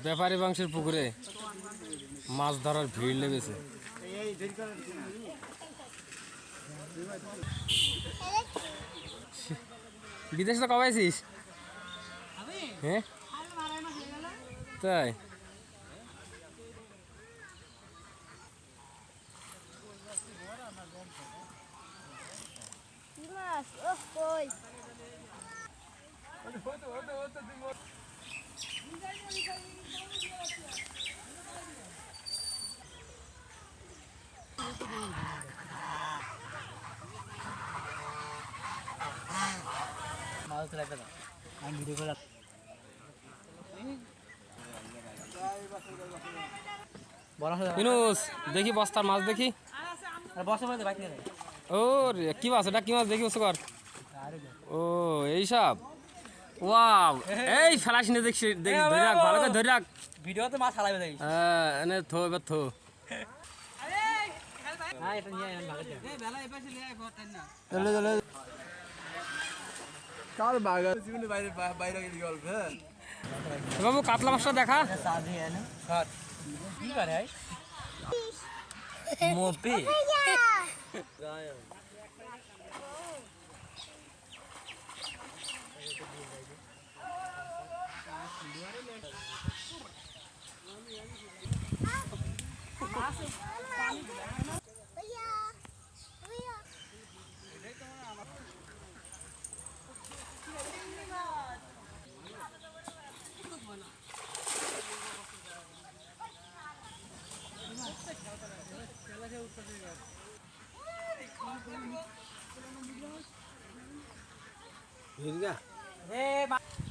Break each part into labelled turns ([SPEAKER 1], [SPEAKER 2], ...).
[SPEAKER 1] ব্যাপারী বংশের পুকুরে মাছ ধরার ভিড় লেগেছে। বিদেশে তো কবে আছিস? হ্যাঁ তাই ইনুস দেখি বস্তার মাছ দেখি। ও রে কি মাছ এটা? কি মাছ দেখি ওসব কর। ও এইসব ওয়াও এই ফেলাস নে দেখছি ধরে রাখ ভালো করে ধরে রাখ।
[SPEAKER 2] ভিডিওতে মাছ হালাবে দেখিস।
[SPEAKER 1] হ্যাঁ এনে থো এবার থো। বাবু কাতলা মাছটা দেখা।
[SPEAKER 2] মোপে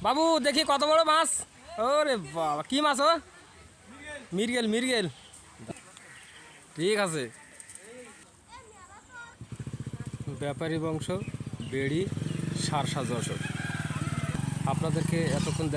[SPEAKER 1] বাবু দেখি কত বড় মাছ। ওরে বাবা কি মাছ? ও মিরগেল মিরগেল। ঠিক আছে। ব্যাপারী বংশ বেড়ি সারসা যশোর আপনাদেরকে এতক্ষণ